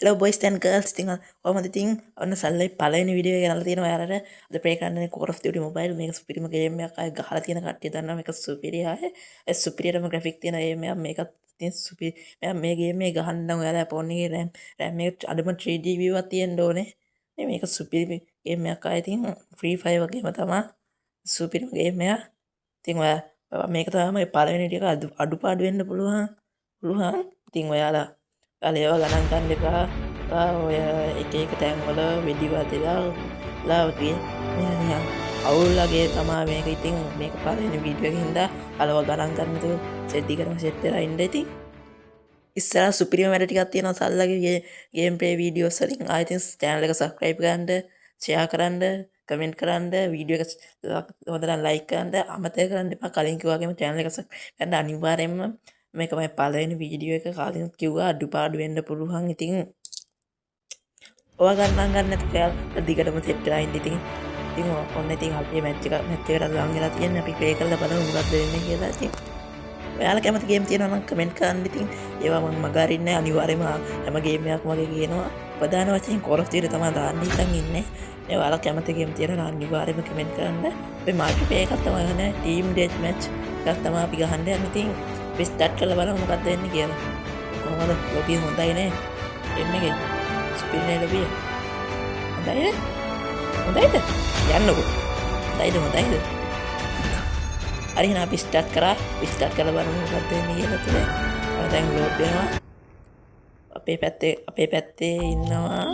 Hello boys and girls. ඉතින් කොහමද ඉතින් ඔන්න සල්ලයි පළවෙනි වීඩියෝ එක ගෙනල්ලා තියෙනවා ඔයාලට. අද ප්ලේ කරන්නේ Call of Duty Mobile. මේක සුපිරිම ගේම් එකක්. අය ගහලා තියෙන කට්ටිය දන්නවා මේක සුපිරිය ආයේ. ඒ සුපිරියටම graphic තියෙන ගේම් එකක්. මේකත් ඉතින් සුපිරි. මේ ගේම් එක ගහන්න නම් ඔයාලා ෆෝන් එකේ RAM එක අඩුම 3 GB වක් තියෙන්න ඕනේ. මේක සුපිරි ගේම් එකක්. ආයේ ඉතින් Free Fire වගේම තමයි සුපිරිම ගේම් එකක්. ඉතින් ඔයා මේක තමයි පළවෙනි ටික අඩුපාඩු වෙන්න පුළුවන්. ඉතින් ඔයාලා ඒවා ගණන් ගන්න එපා. ඔය එක තැන්වල වෙඩි වදිලා වගේ අවුල්ලගේ තමා මේක. ඉතින් මේක පළවෙනි වීඩියෝ එකකින් හින්දා අලව ගණන් ගන්න තු සෙට් දිගටම සෙට් වෙලා ඉන්න. ඉතින් ඉස්සරහ සුපිරිම වැඩ ටිකක් තියෙනවා සල්ලගේ ගේම් ප්ලේ වීඩියෝස් වලින්. ආයෙත් channel එක subscribe කරන්න, share කරන්න, comment කරන්න, වීඩියෝ එක හොඳට like කරන්න අමතක කරන්න එපා. කලින් කිව්වා වගේම channel එක subscribe කරන්න අනිවාර්යෙන්ම. මේක මම පළවෙනි වීඩියෝ එක කලින් කිව්වා අඩුපාඩු වෙන්න පුළුවන්. ඉතින් ඔයා ගණන් ගන්න නැති ඔයාලා දිගටම සෙට් වෙලා ඉන්න. ඉතින් ඔන්න ඉතින් අපි මැච් එකට ලං වෙලා තියෙන්නේ. අපි ප්ලේ කරලා බලමු මොකක්ද වෙන්නේ කියලා. ඉතින් ඔයාලා කැමති ගේම් තියෙනවා නම් කමෙන්ට් කරන්න. ඉතින් ඒවා මම මගහරින්නේ නැහැ. අනිවාර්යයෙන්ම හැම ගේම් එකක්ම වගේ කියනවා. ප්‍රධාන වශයෙන් Call of Duty තමයි දාන්න හිතන් ඉන්නේ. ඔයාලා කැමති ගේම් තියෙනවා නම් අනිවාර්යයෙන්ම කමෙන්ට් කරන්න. අපි මල්ටි ප්ලේ එකක් තමයි ගන්න. ටීම් ඩෙත් මැච් එකක් තමයි අපි ගහන්න යන්නේ. ඉතින් අපි ස්ටාර්ට් කරලා බලමු මොකක්ද වෙන්නේ කියලා. කොහොමද ලොබිය හොඳයි නේ? එම් එකේ සුපිරිනේ ලොබිය. හොඳයිද? හොඳයිද? යන්නකෝ. හොඳයිද? හරි එහෙනම් අපි ස්ටාර්ට් කරා. ස්ටාර්ට් කරලා බලමු මොකක්ද වෙන්නේ කියලා තුනේ. මම දැන් ලෝඩ් වෙනවා. අපේ පැත්තේ ඉන්නවා.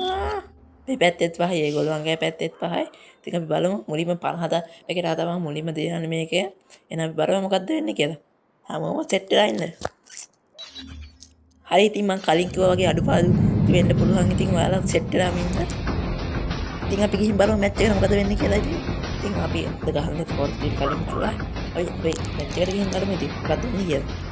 අපේ පැත්තෙත් පහයි, ඒගොල්ලන්ගේ පැත්තෙත් පහයි. ඉතින් අපි බලමු මුලින්ම 50 එකේ තමයි මුලින්ම දෙන්නේ මේක. එහෙනම් අපි බලමු මොකක්ද වෙන්නේ කියලා. හැමෝම සෙට් වෙලා ඉන්න. හරි ඉතින් මම කලින් කිව්වා වගේ අඩුපාඩු වෙන්න පුළුවන්. ඉතින් ඔයාලා සෙට් වෙලා ඉන්න. ඉතින් අපි ගිහින් බලමු මැච් එක මොකද වෙන්නේ කියලා. ඉතින් අපි අද ගහන්නේ Call of Duty කලින් කිව්වා. අපි මැච් එකට ගිහින් බලමු ඉතින් මොකද වෙන්නේ කියලා.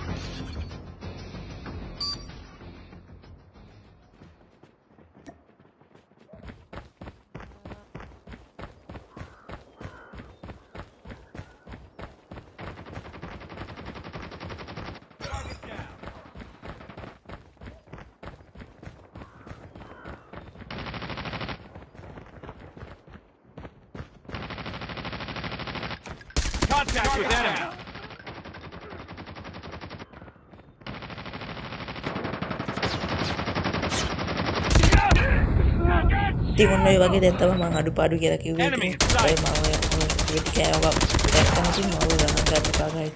Contact with enemy. ඉතින් ඔන්න ඔය වගේ දැන් තමයි මම අඩුපාඩු කියලා කිව්වේ. ඉතින් ඔය මම වෙටි කෑවක දැක්කම ඉතින් මම ගණන් ගන්න පාගයි.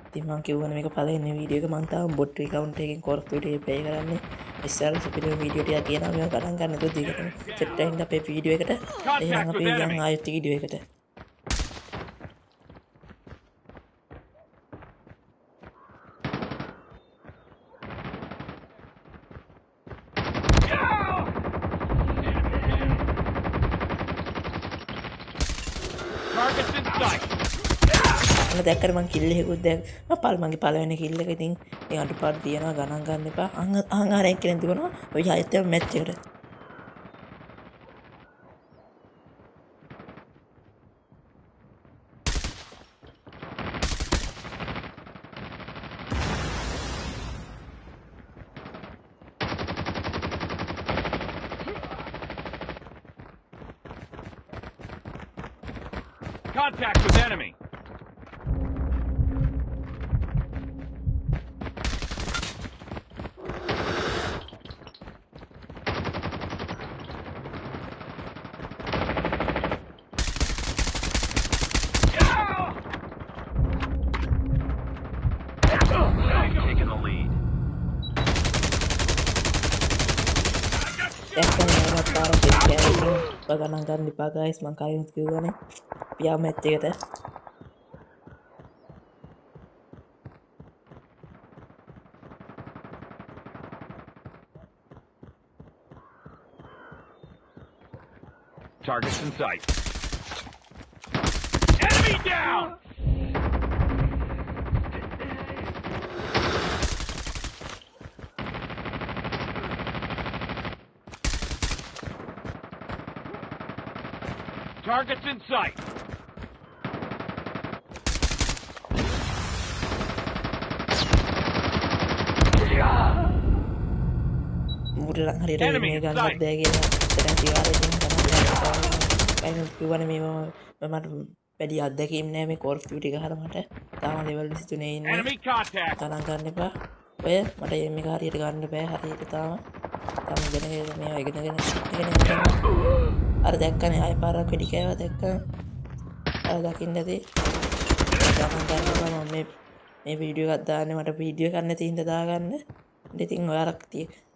ඉතින් මම කියවනේ මේක පළවෙනි වීඩියෝ එක. මම තාම බොට් account එකකින් Call of Duty play කරන්නේ. ඉස්සර සුපිරි වීඩියෝ ටිකක් කියනවා මේක ගණන් ගන්න තු දිගටම සෙට් වෙන්න අපේ වීඩියෝ එකට. එහෙනම් අපි යන් ආයෙත් වීඩියෝ එකට. Targets in sight. මම දැක්කම මං කිල් එකකුත් දැක් මගේ පළවෙනි කිල් එක. ඉතින් මේ අඩුපාඩු තියනවා ගණන් ගන්න එපා. අහංගාරයෙන් කියන තිබුණා ඔය ආයෙත් මැච් එකට. Contact with enemy. Taking the lead. දැක්කම මේවත් පාර දෙක ගෑවිලා ගණන් ගන්න එපා guys. මං කලින් කිව්වනේ අපි ආ මැච් එකට. Targets in sight. Enemy down! Targets in sight. ඌට නම් හරියට Enemy මේ in ගන්නත් sight. බෑ කියලා දැන් කිව්වා ඉතින් කයින් කිව්වනේ මේ මට වැඩි අත්දැකීම් නෑ මේ Call of Duty ගහලා මට තාම level 23 ඉන්නේ Enemy contact. ගණන් ගන්න එපා ඔය මට මේක හරියට ගන්න බෑ හරියට තාම ඉගෙනගෙන මේවා ඉගෙනගෙන යනවා අර දැක්කනේ ආයෙ පාරක් වෙඩි කෑවා දැක්කා අර දකින්න ඇති ගණන් ගන්න එපා මම මේ වීඩියෝ එකක් දාන්නේ මට වීඩියෝ එකක් නැති හින්දා දාගන්න ඉතින් ඔයාලක්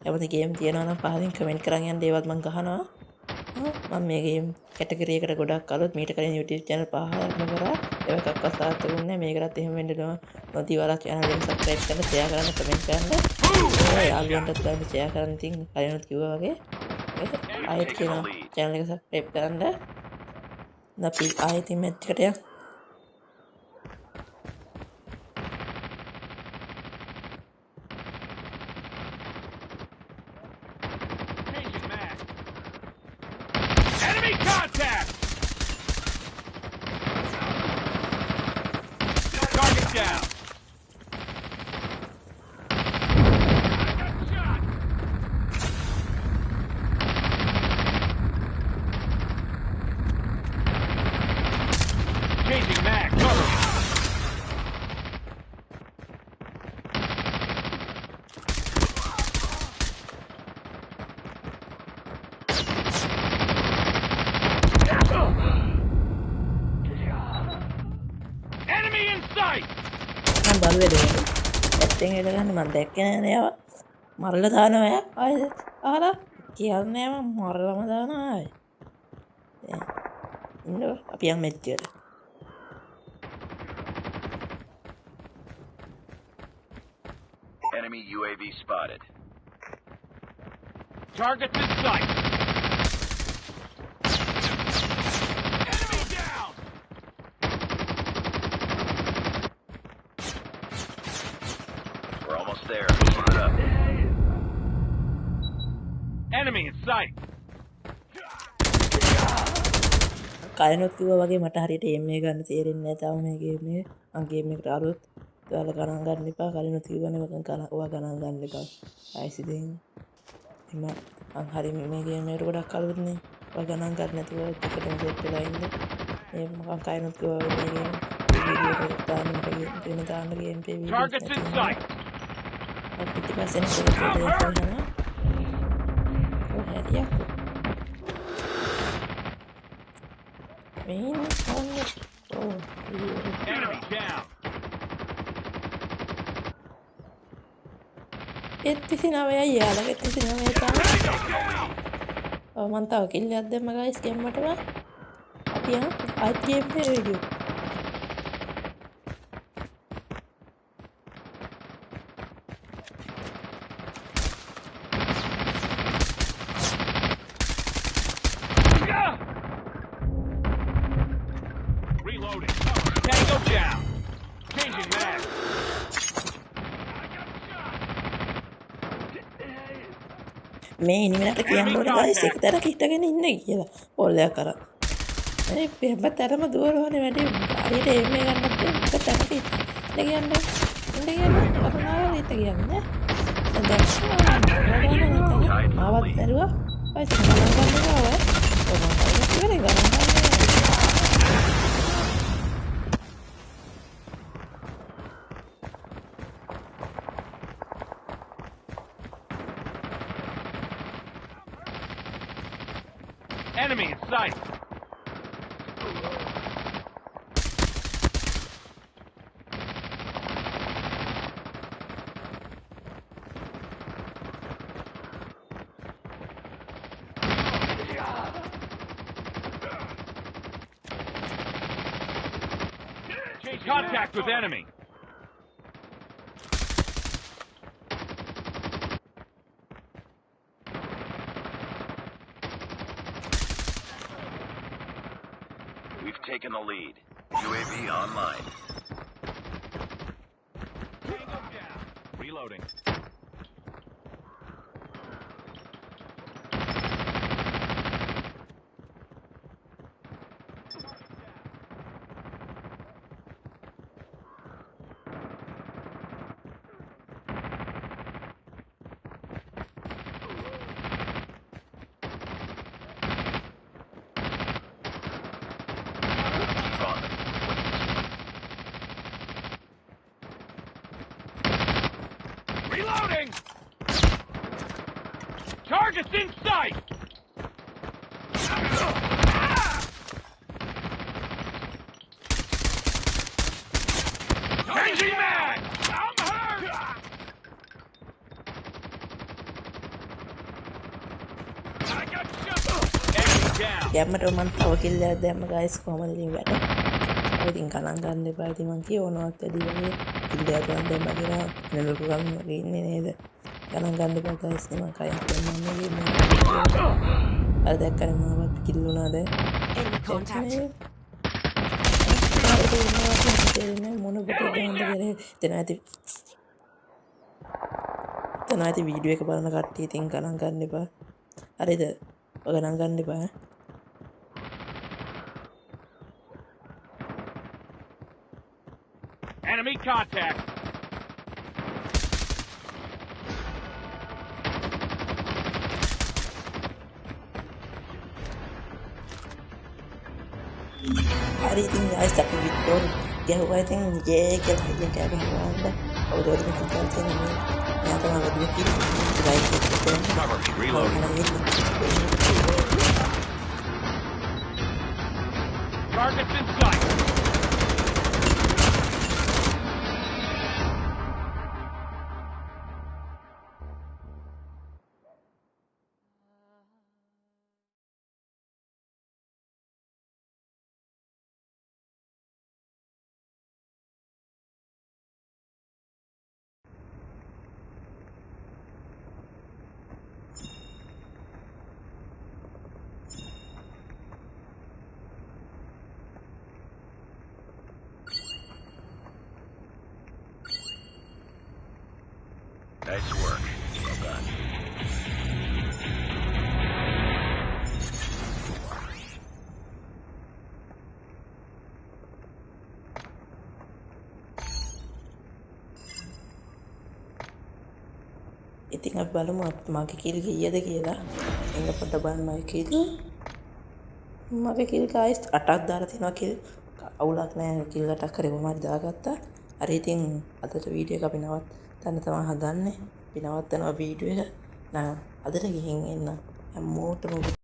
කැමති ගේම් තියෙනවා නම් පහලින් කමෙන්ට් කරන් යන්න ඒවත් මම ගහනවා මම මේ ගේම් කැටගරි එකට ගොඩක් අලුත් මීට කලින් YouTube channel 5ක්ම කරා ඒක එකක්වත් සාර්ථක වුණේ නැහැ මේකටත් එහෙම වෙන්න නොදී ඔයාලා channel එක subscribe කරන්න share කරන්න comment කරන්න යාළුවන්ටත් ගන්න share කරන්න ඉතින් කලිනුත් කිව්වා වගේ ආයෙත් කියනවා channel එක subscribe කරන්න අපි ආයෙත් match එකට යමු Changing mag. Enemy contact. Target down. Shot. Changing mag. Cover me. Enemy in sight. මම බලුවේ දෙන්නේ ඇත්තෙන් එල ගන්න මම දැක්කේ නෑ ඒවා මරලා දානවා ආයෙත් අහලා කියන්නේ මම මරලම දානවා ආයෙ ඉන්න අපි යන් මැච් එකට Enemy UAV spotted. Targets in sight. Enemy down. We're almost there. Move it up. Enemy in sight. කලිනුත් කිව්වා වගේ මට හරියට එම් එක ගන්න තේරෙන්නේ නැහැ තාම මේ ගේම් එකේ මම ගේම් එකට අලුත් ඔයාලා ගණන් ගන්න එපා කලිනුත් කිව්වනේ මම ඔයා ගණන් ගන්න එපා ආයිස් ඉතින් මම හරි මේ ගේම් එකට ගොඩක් අලුත්නේ ඔයා ගණන් ගන්න නැතුව ටිකටම සෙට් වෙලා ඉන්න මේ මම කලිනුත් කිව්වා මේ ගේම් වීඩියෝ එක දාන්න මට වෙන දාන්න ගේම් එකේ වීඩියෝ Targets in sight. පිටිපස්සෙන් සෙට් වෙලා යනවා කොහේ යකෝ Enemy down. එත්තිසි නවයයි යාලගේ එත්තිසි නවය තමයි මම තව කිල්ලයක් දැම්ම ගයිස් ගෙම්මටම අපි යමු ආයෙත් ගේම් එකේ video Reloading. Tango down. Changing mag. මේ ඉනිමනට කියන්න ඕනේ ගයිස් එක තැනක හිටගෙන ඉන්න කියලා පොල්ලයක් කරා මේ හැමතැනම දුවනවනේ වැඩි හරියට එම් එක ගන්නත් එක තැනක ඉන්න කියන්න කරුණාකරලා ඉත කියන්නේ දැන් ආවත් දරුවා පයිස් ගණන් ගන්නවා ඔය ඉවරයි ගණන් ගන්නවා Enemy in sight. Contact with enemy. We've taken the lead. UAV online. Tango down. Reloading. Target's in sight! Changing mag! I'm hurt! I got shot! Enemy down! ගැම්මට මන් තව කිල්ලයක් දැම්ම ගයිස් කොහමද ඉතින් වැඩ. ඔය ඉතින් ගණන් ගන්න එපා. ඉතින් මං කියවනවත් වැඩි වගේ කිල්ලයක් දැන් දැම්ම කියලා නේ ලොකු ගමන් වගේ ඉන්නේ නේද. ගණන් ගන්න එපා ගයිස්. මං කයින් කියන්නේ අර දැක්කනේ මාවත් කිල්ලුණාද. Enemy contact. මොන බුදු දහම්ද කියලා එතන ඇති වීඩියෝ එක බලන කට්ටිය ඉතින් ගණන් ගන්න එපා. හරිද? ඔය ගණන් ගන්න එපා. Enemy contact! hari ඉතින් guys අපි වික්ටෝරි ගැහුවා ඉතින් යේ කියලා හයියෙන් කෑ ගහනවා කවුරුද මේක කරන්නේ මම තමයි වැඩි කිව්වේ guys Cover, reloading. Target's in sight! Nice work. Well done. ඉතින් අපි බලමු මගේ කිල් කීයද කියලා. එන්න පොඩ්ඩක් බලන්න මගේ කිල්. මගේ කිල් guys 8ක් දාලා තියෙනවා කිල්. අවුලක් නැහැ කිල් 8ක් කරේ කොහමද දාගත්තා. හරි ඉතින් අදට වීඩියෝ එක අපි නවත්තන්න තමයි හදන්නේ. අපි නවත්තනවා වීඩියෝ එක. අදට ගිහින් එන්න හැමෝටම